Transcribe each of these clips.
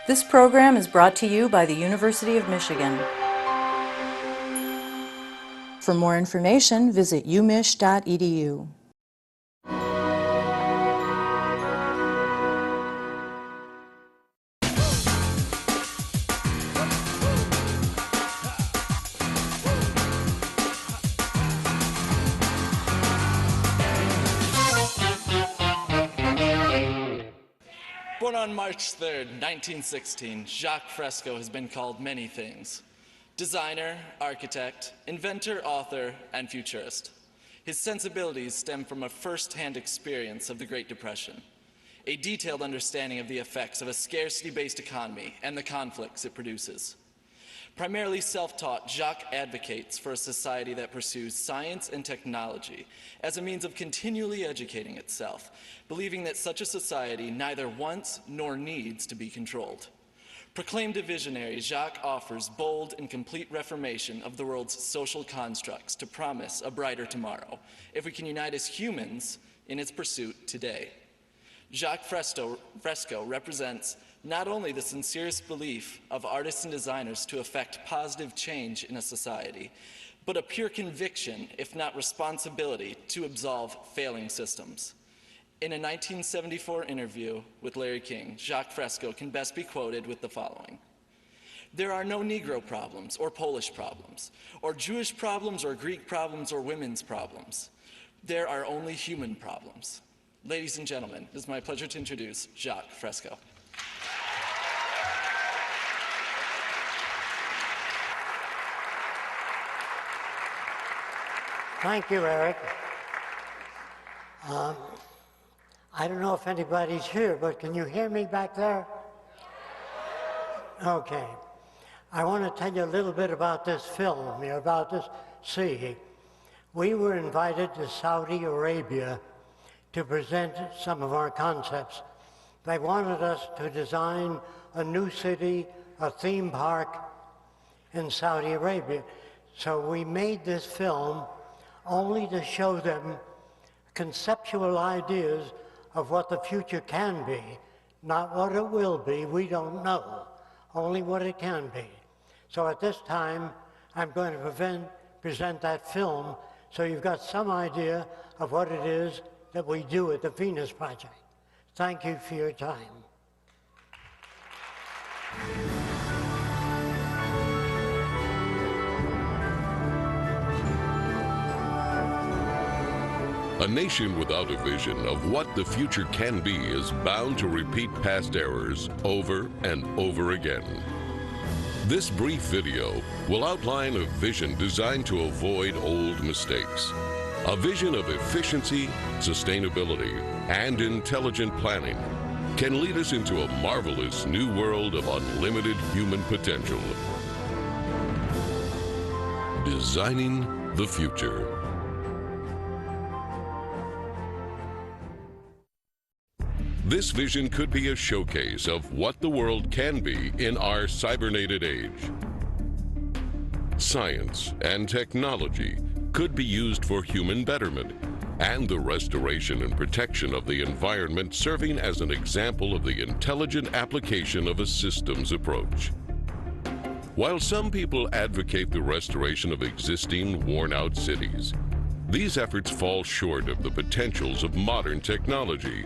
This program is brought to you by the University of Michigan. For more information, visit umich.edu. Born on March 3rd, 1916, Jacque Fresco has been called many things. Designer, architect, inventor, author, and futurist. His sensibilities stem from a first-hand experience of the Great Depression, a detailed understanding of the effects of a scarcity-based economy and the conflicts it produces. Primarily self-taught, Jacque advocates for a society that pursues science and technology as a means of continually educating itself, believing that such a society neither wants nor needs to be controlled. Proclaimed a visionary, Jacque offers bold and complete reformation of the world's social constructs to promise a brighter tomorrow, if we can unite as humans in its pursuit today. Jacque Fresco represents not only the sincerest belief of artists and designers to effect positive change in a society, but a pure conviction, if not responsibility, to absolve failing systems. In a 1974 interview with Larry King, Jacque Fresco can best be quoted with the following: "There are no Negro problems or Polish problems, or Jewish problems or Greek problems or women's problems. There are only human problems." Ladies and gentlemen, it is my pleasure to introduce Jacque Fresco. Thank you, Eric. I don't know if anybody's here, but can you hear me back there? Okay. I want to tell you a little bit about this film, about this sea. We were invited to Saudi Arabia to present some of our concepts. They wanted us to design a new city, a theme park in Saudi Arabia. So we made this film only to show them conceptual ideas of what the future can be, not what it will be. We don't know, only what it can be. So at this time, I'm going to present that film so you've got some idea of what it is that we do at the Venus Project. Thank you for your time. A nation without a vision of what the future can be is bound to repeat past errors over and over again. This brief video will outline a vision designed to avoid old mistakes. A vision of efficiency, sustainability, and intelligent planning can lead us into a marvelous new world of unlimited human potential. Designing the future. This vision could be a showcase of what the world can be in our cybernated age. Science and technology could be used for human betterment and the restoration and protection of the environment, serving as an example of the intelligent application of a systems approach. While some people advocate the restoration of existing, worn-out cities, these efforts fall short of the potentials of modern technology.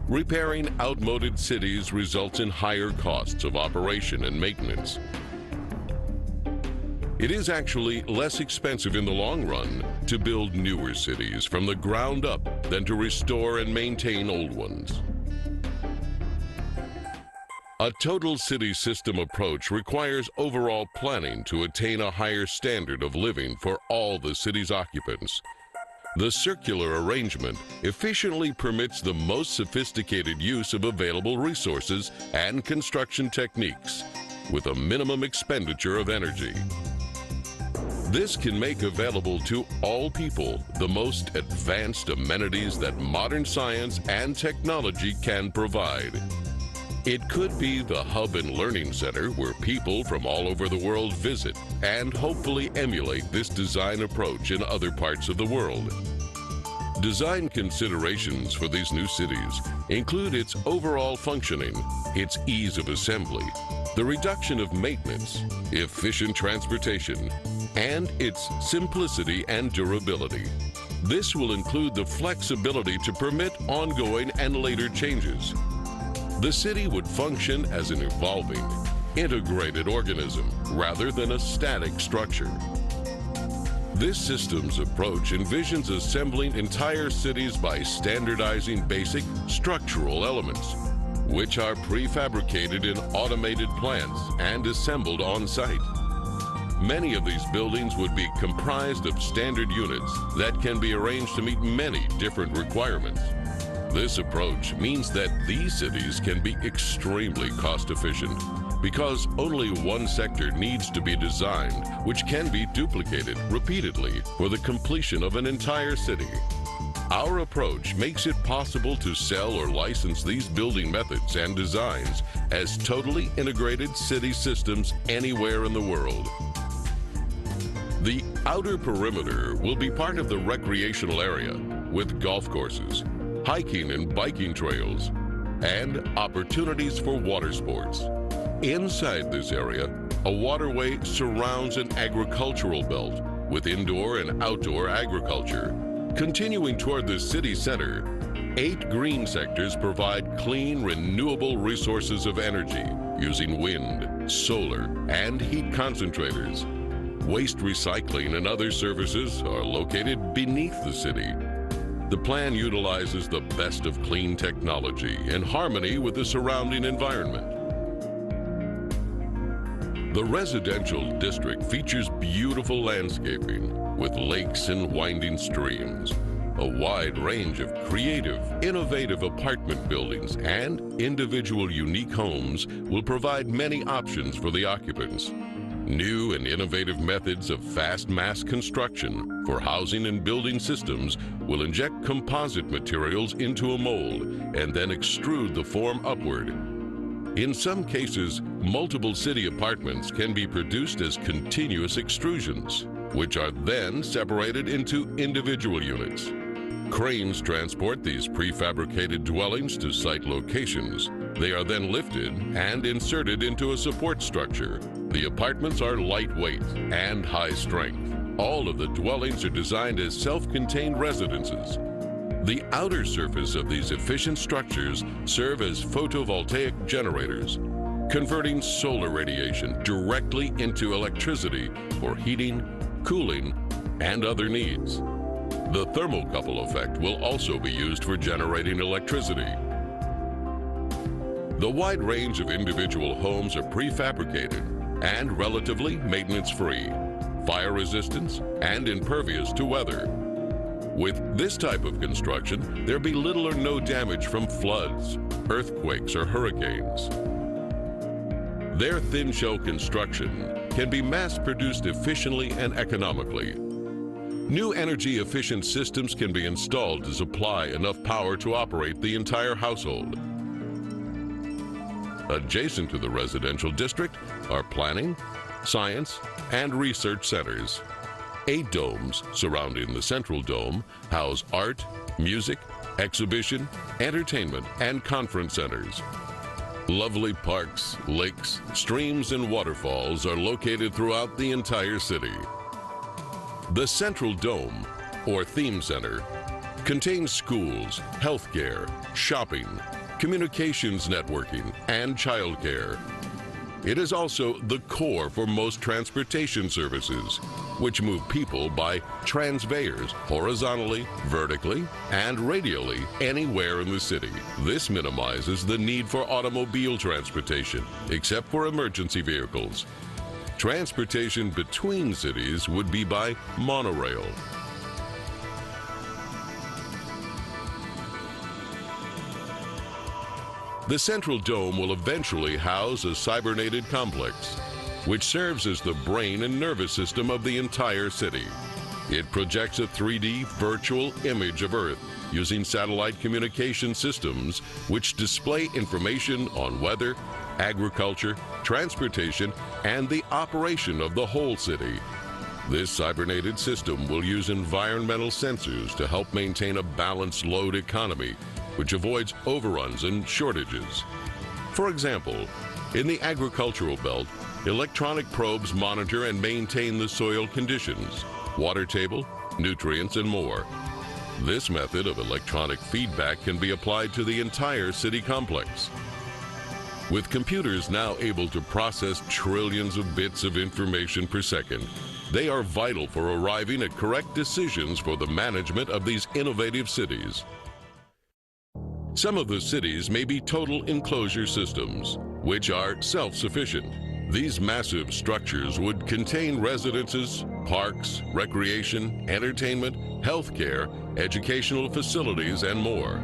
Repairing outmoded cities results in higher costs of operation and maintenance. It is actually less expensive in the long run to build newer cities from the ground up than to restore and maintain old ones. A total city system approach requires overall planning to attain a higher standard of living for all the city's occupants. The circular arrangement efficiently permits the most sophisticated use of available resources and construction techniques with a minimum expenditure of energy. This can make available to all people the most advanced amenities that modern science and technology can provide. It could be the hub and learning center where people from all over the world visit and hopefully emulate this design approach in other parts of the world. Design considerations for these new cities include its overall functioning, its ease of assembly, the reduction of maintenance, efficient transportation, and its simplicity and durability. This will include the flexibility to permit ongoing and later changes. The city would function as an evolving, integrated organism rather than a static structure. This systems approach envisions assembling entire cities by standardizing basic structural elements, which are prefabricated in automated plants and assembled on site. Many of these buildings would be comprised of standard units that can be arranged to meet many different requirements. This approach means that these cities can be extremely cost efficient because only one sector needs to be designed, which can be duplicated repeatedly for the completion of an entire city. Our approach makes it possible to sell or license these building methods and designs as totally integrated city systems anywhere in the world. The outer perimeter will be part of the recreational area with golf courses, hiking and biking trails, and opportunities for water sports. Inside this area, a waterway surrounds an agricultural belt with indoor and outdoor agriculture. Continuing toward the city center, 8 green sectors provide clean, renewable resources of energy using wind, solar, and heat concentrators. Waste recycling and other services are located beneath the city. The plan utilizes the best of clean technology in harmony with the surrounding environment. The residential district features beautiful landscaping with lakes and winding streams, a wide range of creative, innovative apartment buildings, and individual unique homes will provide many options for the occupants. New and innovative methods of fast mass construction for housing and building systems will inject composite materials into a mold and then extrude the form upward. In some cases, multiple city apartments can be produced as continuous extrusions, which are then separated into individual units. Cranes transport these prefabricated dwellings to site locations. They are then lifted and inserted into a support structure. The apartments are lightweight and high strength. All of the dwellings are designed as self-contained residences. The outer surface of these efficient structures serve as photovoltaic generators, converting solar radiation directly into electricity for heating, cooling, and other needs. The thermocouple effect will also be used for generating electricity. The wide range of individual homes are prefabricated and relatively maintenance-free, fire-resistant, and impervious to weather. With this type of construction, there'll be little or no damage from floods, earthquakes, or hurricanes. Their thin shell construction can be mass-produced efficiently and economically. New energy-efficient systems can be installed to supply enough power to operate the entire household. Adjacent to the residential district are planning, science, and research centers. 8 domes surrounding the central dome house art, music, exhibition, entertainment, and conference centers. Lovely parks, lakes, streams, and waterfalls are located throughout the entire city. The central dome, or theme center, contains schools, healthcare, shopping, communications networking, and childcare. It is also the core for most transportation services, which move people by transveyors horizontally, vertically, and radially anywhere in the city. This minimizes the need for automobile transportation, except for emergency vehicles. Transportation between cities would be by monorail. The central dome will eventually house a cybernated complex, which serves as the brain and nervous system of the entire city. It projects a 3D virtual image of Earth using satellite communication systems which display information on weather, agriculture, transportation, and the operation of the whole city. This cybernated system will use environmental sensors to help maintain a balanced load economy, which avoids overruns and shortages. For example, in the agricultural belt, electronic probes monitor and maintain the soil conditions, water table, nutrients, and more. This method of electronic feedback can be applied to the entire city complex. With computers now able to process trillions of bits of information per second, they are vital for arriving at correct decisions for the management of these innovative cities. Some of the cities may be total enclosure systems, which are self-sufficient. These massive structures would contain residences, parks, recreation, entertainment, healthcare, educational facilities, and more.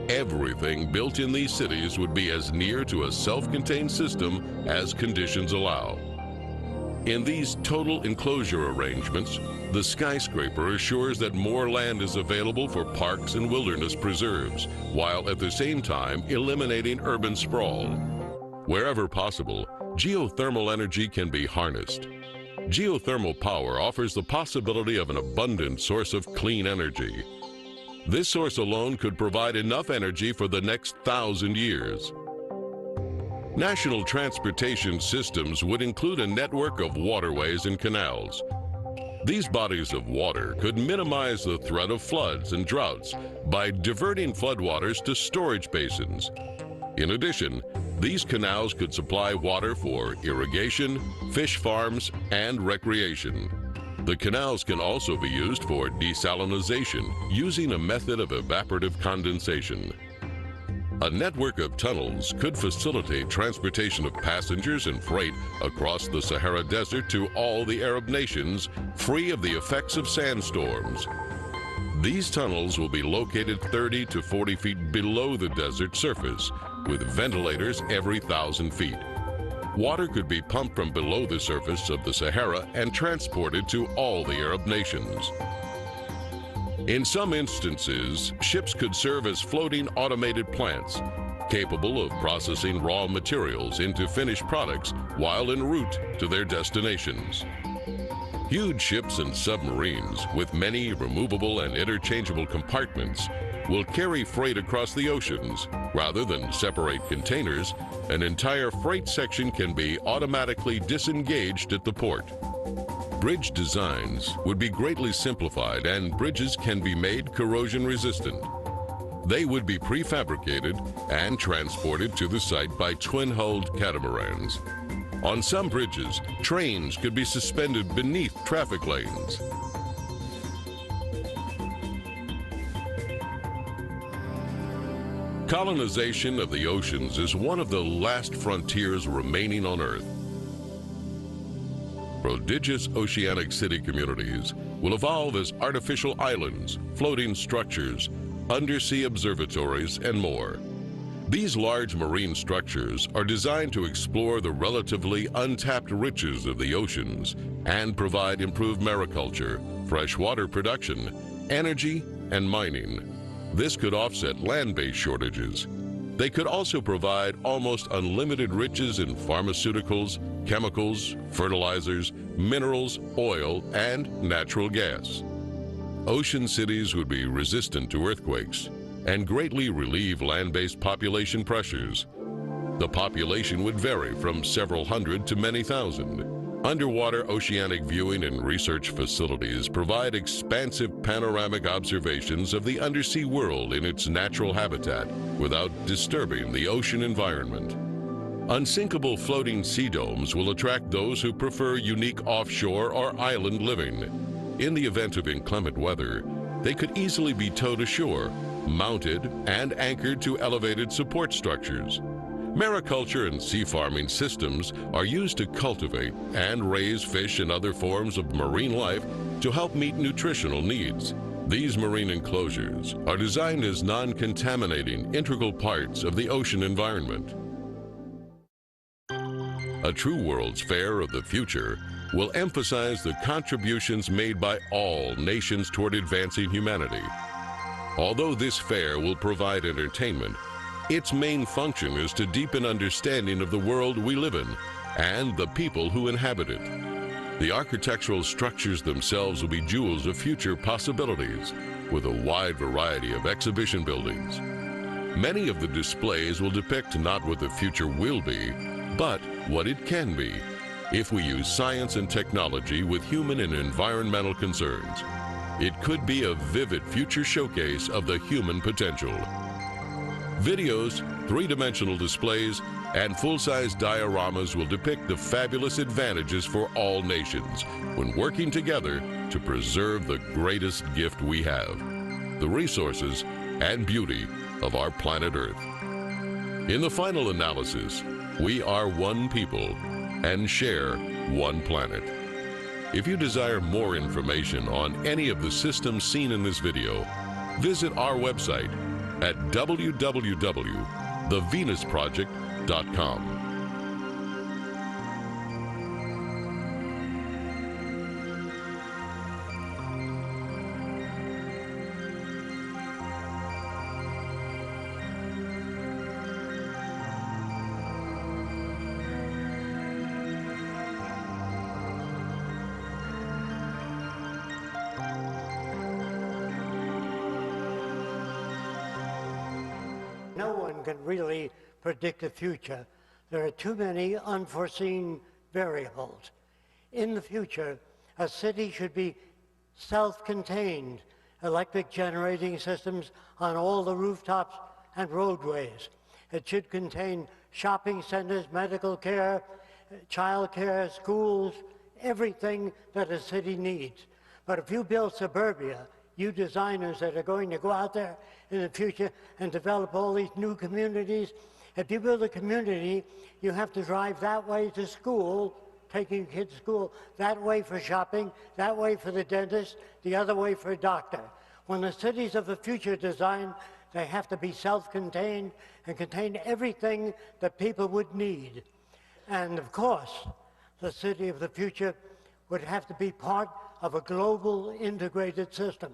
Everything built in these cities would be as near to a self-contained system as conditions allow. In these total enclosure arrangements, the skyscraper assures that more land is available for parks and wilderness preserves, while at the same time eliminating urban sprawl. Wherever possible, geothermal energy can be harnessed. Geothermal power offers the possibility of an abundant source of clean energy. This source alone could provide enough energy for the next 1,000 years. National transportation systems would include a network of waterways and canals. These bodies of water could minimize the threat of floods and droughts by diverting floodwaters to storage basins. In addition, these canals could supply water for irrigation, fish farms, and recreation. The canals can also be used for desalination using a method of evaporative condensation. A network of tunnels could facilitate transportation of passengers and freight across the Sahara Desert to all the Arab nations, free of the effects of sandstorms. These tunnels will be located 30 to 40 feet below the desert surface, with ventilators every 1,000 feet. Water could be pumped from below the surface of the Sahara and transported to all the Arab nations. In some instances, ships could serve as floating automated plants, capable of processing raw materials into finished products while en route to their destinations. Huge ships and submarines, with many removable and interchangeable compartments, will carry freight across the oceans. Rather than separate containers, an entire freight section can be automatically disengaged at the port. Bridge designs would be greatly simplified, and bridges can be made corrosion resistant. They would be prefabricated and transported to the site by twin-hulled catamarans. On some bridges, trains could be suspended beneath traffic lanes. Colonization of the oceans is one of the last frontiers remaining on Earth. Prodigious oceanic city communities will evolve as artificial islands, floating structures, undersea observatories, and more. These large marine structures are designed to explore the relatively untapped riches of the oceans and provide improved mariculture, freshwater production, energy, and mining. This could offset land-based shortages. They could also provide almost unlimited riches in pharmaceuticals, chemicals, fertilizers, minerals, oil, and natural gas. Ocean cities would be resistant to earthquakes and greatly relieve land-based population pressures. The population would vary from several hundred to many thousand. Underwater oceanic viewing and research facilities provide expansive panoramic observations of the undersea world in its natural habitat without disturbing the ocean environment. Unsinkable floating sea domes will attract those who prefer unique offshore or island living. In the event of inclement weather, they could easily be towed ashore, mounted and anchored to elevated support structures. Mariculture and sea farming systems are used to cultivate and raise fish and other forms of marine life to help meet nutritional needs. These marine enclosures are designed as non-contaminating integral parts of the ocean environment. A True World's Fair of the future will emphasize the contributions made by all nations toward advancing humanity. Although this fair will provide entertainment, its main function is to deepen understanding of the world we live in and the people who inhabit it. The architectural structures themselves will be jewels of future possibilities, with a wide variety of exhibition buildings. Many of the displays will depict not what the future will be, but what it can be, if we use science and technology with human and environmental concerns. It could be a vivid future showcase of the human potential. Videos, three-dimensional displays, and full-size dioramas will depict the fabulous advantages for all nations when working together to preserve the greatest gift we have, the resources and beauty of our planet Earth. In the final analysis, we are one people and share one planet. If you desire more information on any of the systems seen in this video, visit our website at www.thevenusproject.com. No one can really predict the future. There are too many unforeseen variables. In the future, a city should be self-contained, electric generating systems on all the rooftops and roadways. It should contain shopping centers, medical care, child care, schools, everything that a city needs. But if you build suburbia, you designers that are going to go out there in the future and develop all these new communities, if you build a community, you have to drive that way to school, taking kids to school, that way for shopping, that way for the dentist, the other way for a doctor. When the cities of the future design, they have to be self-contained and contain everything that people would need. And of course, the city of the future would have to be part of a global integrated system,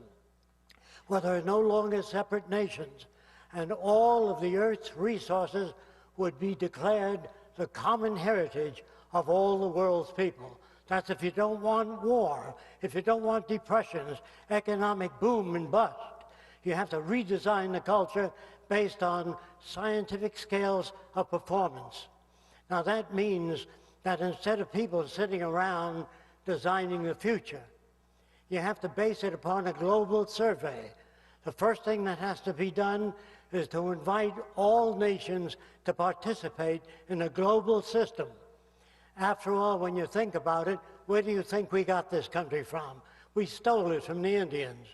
where there are no longer separate nations, and all of the Earth's resources would be declared the common heritage of all the world's people. That's if you don't want war, if you don't want depressions, economic boom and bust. You have to redesign the culture based on scientific scales of performance. Now that means that instead of people sitting around designing the future, you have to base it upon a global survey. The first thing that has to be done is to invite all nations to participate in a global system. After all, when you think about it, where do you think we got this country from? We stole it from the Indians,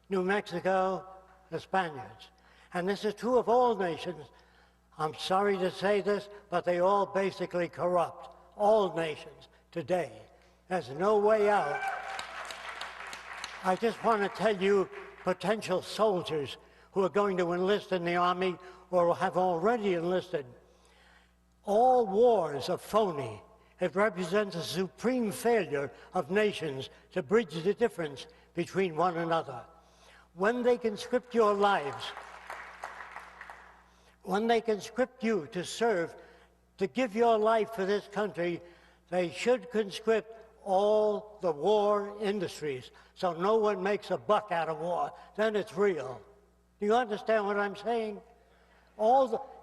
New Mexico, the Spaniards. And this is true of all nations. I'm sorry to say this, but they all basically corrupt. All nations today. There's no way out. I just want to tell you, potential soldiers who are going to enlist in the Army or have already enlisted, all wars are phony. It represents a supreme failure of nations to bridge the difference between one another. When they conscript your lives, when they conscript you to serve, to give your life for this country, they should conscript all the war industries, so no one makes a buck out of war. Then it's real. Do you understand what I'm saying?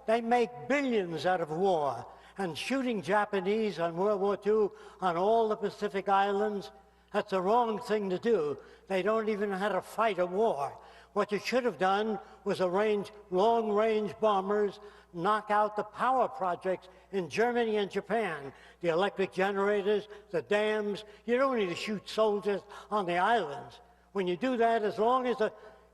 They make billions out of war, and shooting Japanese on World War II on all the Pacific Islands, that's the wrong thing to do. They don't even know how to fight a war. What you should have done was arrange long-range bombers, knock out the power projects in Germany and Japan, the electric generators, the dams. You don't need to shoot soldiers on the islands. When you do that, as long as the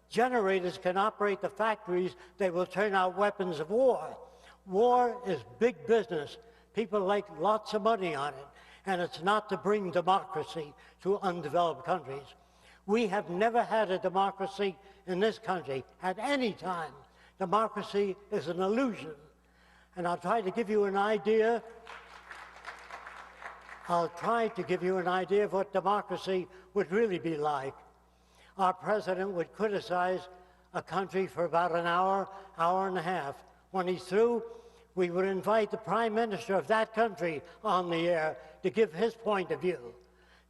generators can operate the factories, they will turn out weapons of war. War is big business. People make lots of money on it, and it's not to bring democracy to undeveloped countries. We have never had a democracy in this country at any time. Democracy is an illusion. And I'll try to give you an idea. I'll try to give you an idea of what democracy would really be like. Our president would criticize a country for about an hour, hour and a half. When he's through, we would invite the prime minister of that country on the air to give his point of view.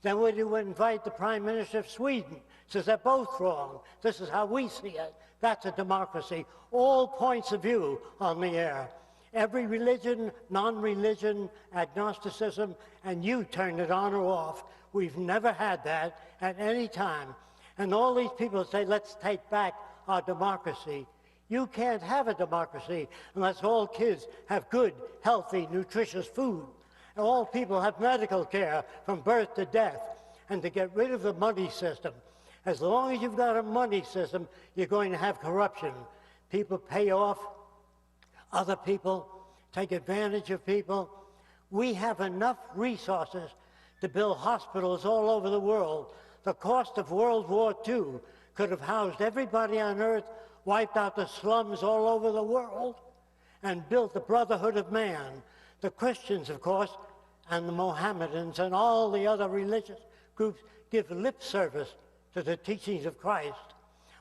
Then would you invite the Prime Minister of Sweden? Says they're both wrong. This is how we see it. That's a democracy. All points of view on the air. Every religion, non-religion, agnosticism, and you turn it on or off. We've never had that at any time. And all these people say, let's take back our democracy. You can't have a democracy unless all kids have good, healthy, nutritious food. And all people have medical care from birth to death. And to get rid of the money system. As long as you've got a money system, you're going to have corruption. People pay off other people, take advantage of people. We have enough resources to build hospitals all over the world. The cost of World War II could have housed everybody on earth, wiped out the slums all over the world, and built the brotherhood of man. The Christians, of course, and the Mohammedans and all the other religious groups give lip service to the teachings of Christ.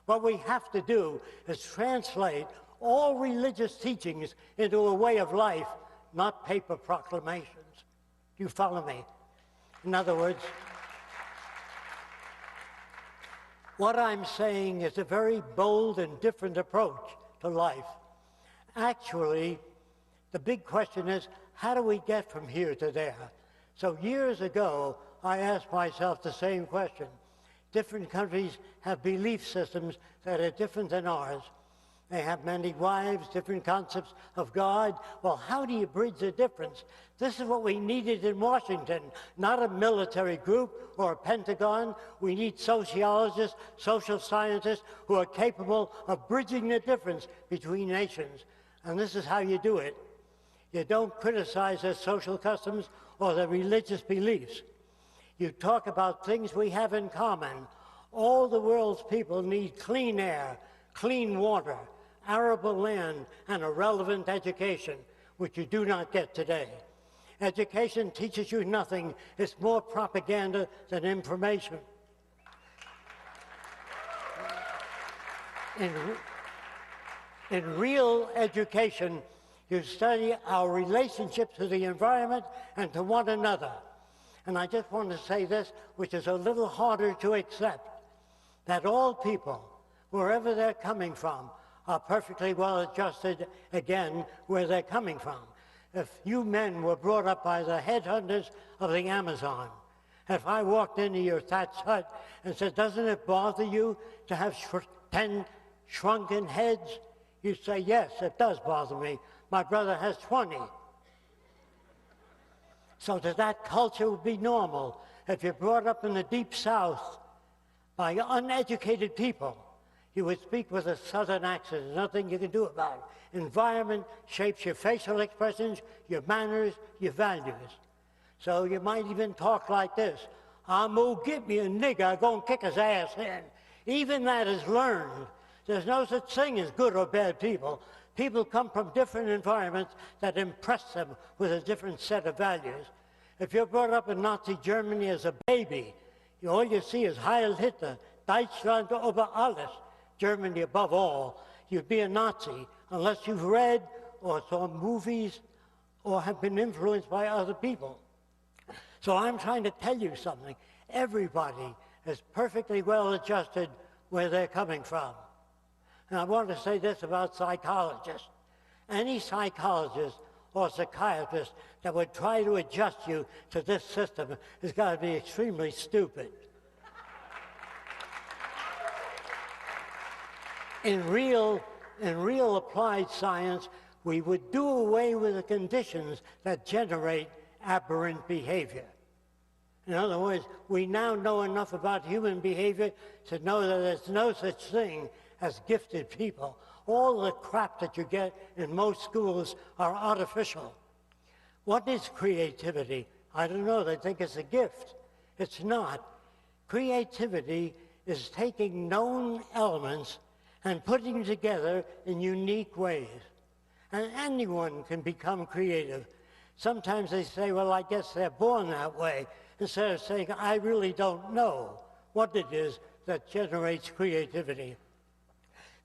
What we have to do is translate all religious teachings into a way of life, not paper proclamations. Do you follow me? In other words, what I'm saying is a very bold and different approach to life. Actually, the big question is, how do we get from here to there? So years ago, I asked myself the same question. Different countries have belief systems that are different than ours. They have many wives, different concepts of God. Well, how do you bridge the difference? This is what we needed in Washington, not a military group or a Pentagon. We need sociologists, social scientists who are capable of bridging the difference between nations. And this is how you do it. You don't criticize their social customs or their religious beliefs. You talk about things we have in common. All the world's people need clean air, clean water, arable land, and a relevant education, which you do not get today. Education teaches you nothing. It's more propaganda than information. In real education, you study our relationship to the environment and to one another. And I just want to say this, which is a little harder to accept, that all people, wherever they're coming from, are perfectly well adjusted, again, where they're coming from. If you men were brought up by the headhunters of the Amazon, if I walked into your thatched hut and said, doesn't it bother you to have 10 shrunken heads? You'd say, yes, it does bother me. My brother has 20. So that culture would be normal. If you're brought up in the Deep South by uneducated people, you would speak with a Southern accent. There's nothing you can do about it. Environment shapes your facial expressions, your manners, your values. So you might even talk like this. I'm gonna get me a nigger, I'm gonna kick his ass in. Even that is learned. There's no such thing as good or bad people. People come from different environments that impress them with a different set of values. If you're brought up in Nazi Germany as a baby, all you see is Heil Hitler, Deutschland über alles, Germany above all. You'd be a Nazi unless you've read or saw movies or have been influenced by other people. So I'm trying to tell you something. Everybody is perfectly well adjusted where they're coming from. And I want to say this about psychologists. Any psychologist or psychiatrist that would try to adjust you to this system has got to be extremely stupid. In real applied science, we would do away with the conditions that generate aberrant behavior. In other words, we now know enough about human behavior to know that there's no such thing as gifted people. All the crap that you get in most schools are artificial. What is creativity? I don't know, they think it's a gift. It's not. Creativity is taking known elements and putting them together in unique ways. And anyone can become creative. Sometimes they say, well, I guess they're born that way, instead of saying, I really don't know what it is that generates creativity.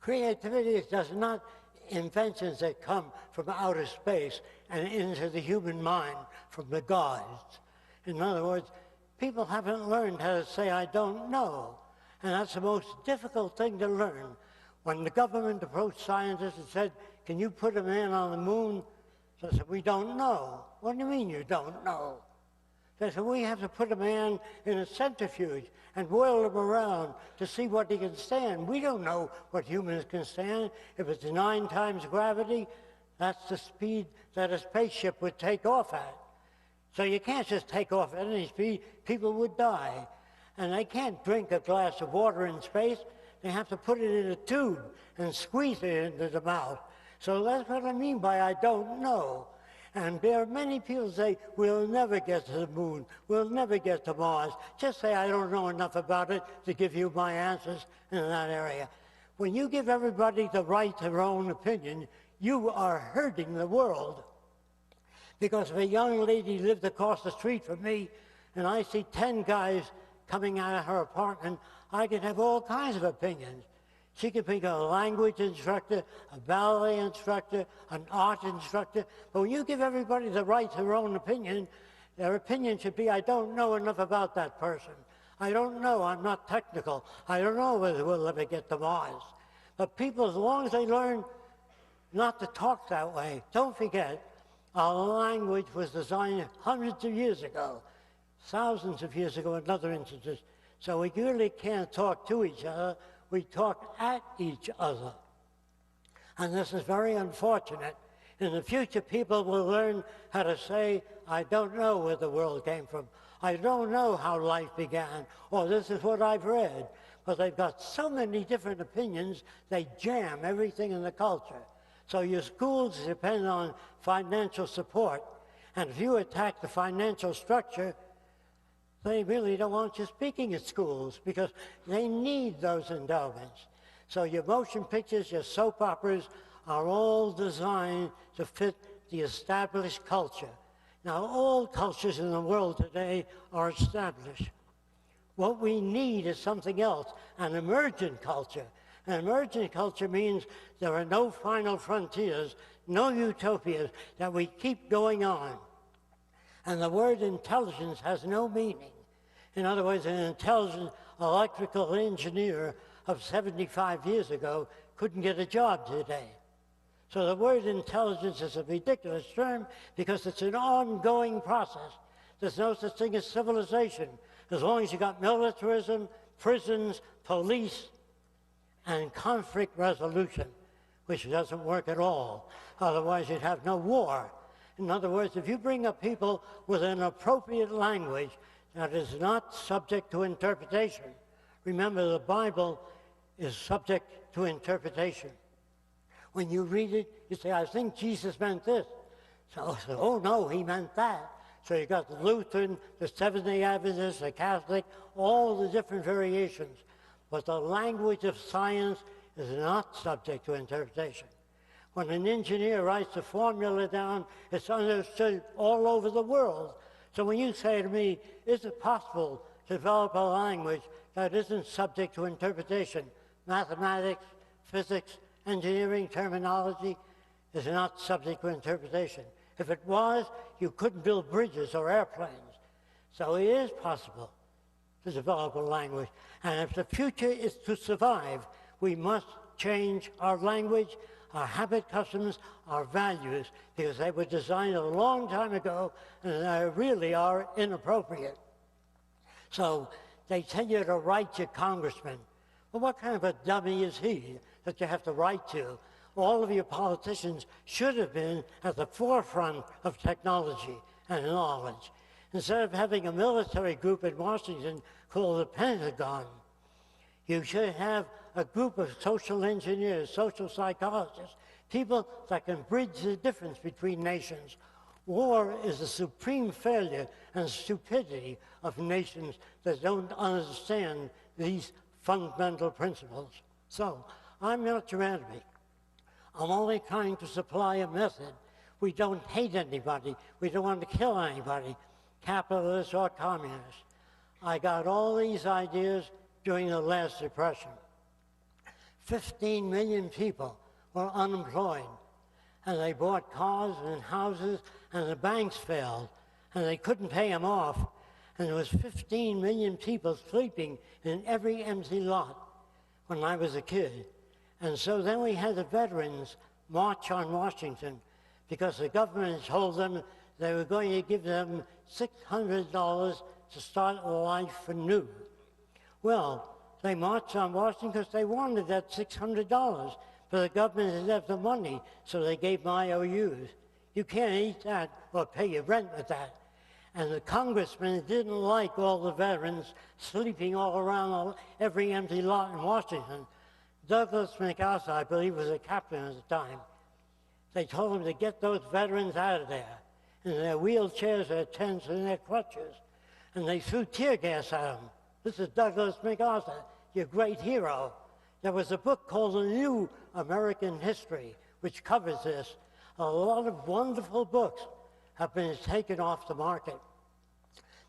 Creativity is just not inventions that come from outer space and into the human mind from the gods. In other words, people haven't learned how to say, I don't know. And that's the most difficult thing to learn. When the government approached scientists and said, can you put a man on the moon? They said, we don't know. What do you mean you don't know? They said, we have to put a man in a centrifuge and whirl him around to see what he can stand. We don't know what humans can stand. If it's 9 times gravity, that's the speed that a spaceship would take off at. So you can't just take off at any speed. People would die. And they can't drink a glass of water in space. They have to put it in a tube and squeeze it into the mouth. So that's what I mean by I don't know. And there are many people say, we'll never get to the moon, we'll never get to Mars. Just say, I don't know enough about it to give you my answers in that area. When you give everybody the right to their own opinion, you are hurting the world. Because if a young lady lived across the street from me, and I see 10 guys coming out of her apartment, I can have all kinds of opinions. She could be a language instructor, a ballet instructor, an art instructor. But when you give everybody the right to their own opinion, their opinion should be, I don't know enough about that person. I don't know, I'm not technical. I don't know whether we'll ever get to Mars. But people, as long as they learn not to talk that way, don't forget, our language was designed hundreds of years ago, thousands of years ago in other instances. So we really can't talk to each other. We talk at each other. And this is very unfortunate. In the future, people will learn how to say, I don't know where the world came from. I don't know how life began, or this is what I've read. But they've got so many different opinions, they jam everything in the culture. So your schools depend on financial support. And if you attack the financial structure, they really don't want you speaking at schools because they need those endowments. So your motion pictures, your soap operas are all designed to fit the established culture. Now, all cultures in the world today are established. What we need is something else, an emergent culture. An emergent culture means there are no final frontiers, no utopias, that we keep going on. And the word intelligence has no meaning. In other words, an intelligent electrical engineer of 75 years ago couldn't get a job today. So the word intelligence is a ridiculous term because it's an ongoing process. There's no such thing as civilization. As long as you got militarism, prisons, police, and conflict resolution, which doesn't work at all. Otherwise, you'd have no war. In other words, if you bring up people with an appropriate language that is not subject to interpretation. Remember, the Bible is subject to interpretation. When you read it, you say, I think Jesus meant this. So, oh no, he meant that. So you got the Lutheran, the Seventh-day Adventist, the Catholic, all the different variations. But the language of science is not subject to interpretation. When an engineer writes a formula down, it's understood all over the world. So when you say to me, is it possible to develop a language that isn't subject to interpretation? Mathematics, physics, engineering terminology is not subject to interpretation. If it was, you couldn't build bridges or airplanes. So it is possible to develop a language. And if the future is to survive, we must change our language, our habit, customs, our values, because they were designed a long time ago and they really are inappropriate. So they tell you to write your congressman. Well, what kind of a dummy is he that you have to write to? All of your politicians should have been at the forefront of technology and knowledge. Instead of having a military group in Washington called the Pentagon, you should have a group of social engineers, social psychologists, people that can bridge the difference between nations. War is the supreme failure and stupidity of nations that don't understand these fundamental principles. So, I'm not your enemy. I'm only trying to supply a method. We don't hate anybody. We don't want to kill anybody, capitalist or communist. I got all these ideas during the last Depression. 15 million people were unemployed, and they bought cars and houses, and the banks failed, and they couldn't pay them off. And there was 15 million people sleeping in every empty lot when I was a kid. And so then we had the veterans march on Washington because the government told them they were going to give them $600 to start a life anew. Well, they marched on Washington because they wanted that $600, but the government didn't have the money, so they gave them IOUs. You can't eat that or pay your rent with that. And the congressmen didn't like all the veterans sleeping all around every empty lot in Washington. Douglas MacArthur, I believe, was a captain at the time. They told him to get those veterans out of there, in their wheelchairs, their tents, and their crutches. And they threw tear gas at them. This is Douglas MacArthur, your great hero. There was a book called The New American History, which covers this. A lot of wonderful books have been taken off the market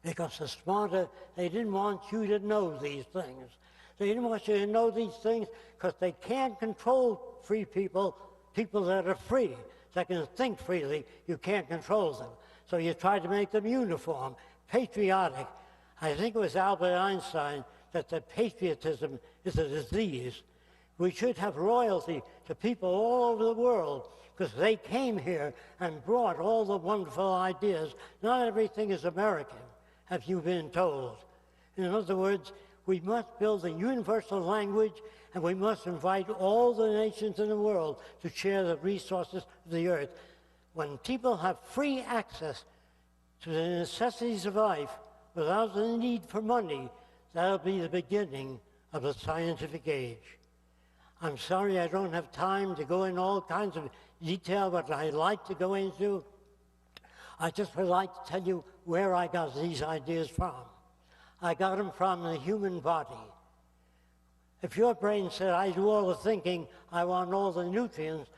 because the smarter, they didn't want you to know these things. They didn't want you to know these things because they can't control free people, people that are free, that can think freely. You can't control them. So you try to make them uniform, patriotic. I think it was Albert Einstein that said patriotism is a disease. We should have loyalty to people all over the world because they came here and brought all the wonderful ideas. Not everything is American, have you been told. In other words, we must build a universal language, and we must invite all the nations in the world to share the resources of the earth. When people have free access to the necessities of life without the need for money, that'll be the beginning of the scientific age. I'm sorry I don't have time to go in all kinds of detail, but I'd like to go into. I just would like to tell you where I got these ideas from. I got them from the human body. If your brain said, I do all the thinking, I want all the nutrients,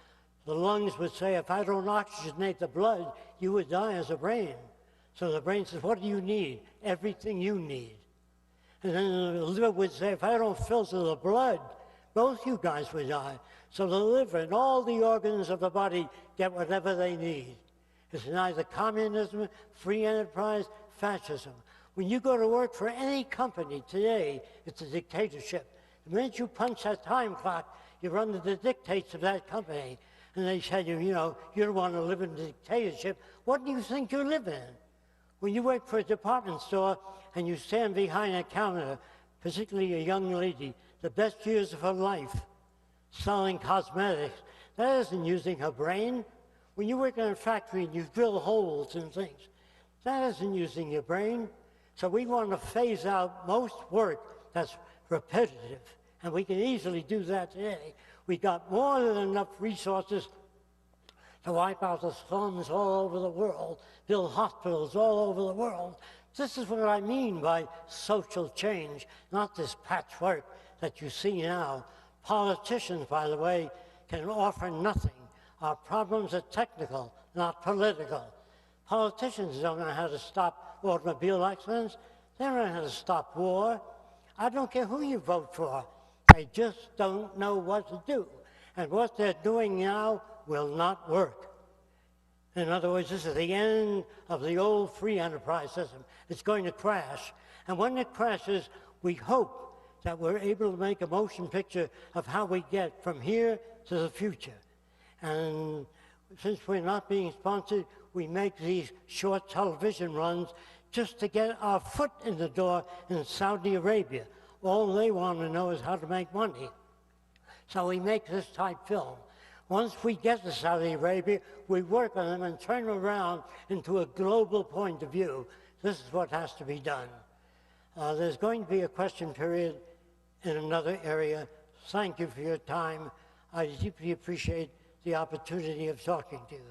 the lungs would say, if I don't oxygenate the blood, you would die as a brain. So the brain says, what do you need? Everything you need. And then the liver would say, if I don't filter the blood, both you guys would die. So the liver and all the organs of the body get whatever they need. It's neither communism, free enterprise, fascism. When you go to work for any company today, it's a dictatorship. The minute you punch that time clock, you're under the dictates of that company. And they tell you, you don't want to live in a dictatorship. What do you think you live in? When you work for a department store and you stand behind a counter, particularly a young lady, the best years of her life, selling cosmetics, that isn't using her brain. When you work in a factory and you drill holes and things, that isn't using your brain. So we want to phase out most work that's repetitive, and we can easily do that today. We got more than enough resources to wipe out the slums all over the world, build hospitals all over the world. This is what I mean by social change, not this patchwork that you see now. Politicians, by the way, can offer nothing. Our problems are technical, not political. Politicians don't know how to stop automobile accidents. They don't know how to stop war. I don't care who you vote for. They just don't know what to do. And what they're doing now will not work. In other words, this is the end of the old free enterprise system. It's going to crash. And when it crashes, we hope that we're able to make a motion picture of how we get from here to the future. And since we're not being sponsored, we make these short television runs just to get our foot in the door in Saudi Arabia. All they want to know is how to make money. So we make this type film. Once we get to Saudi Arabia, we work on them and turn around into a global point of view. This is what has to be done. There's going to be a question period in another area. Thank you for your time. I deeply appreciate the opportunity of talking to you.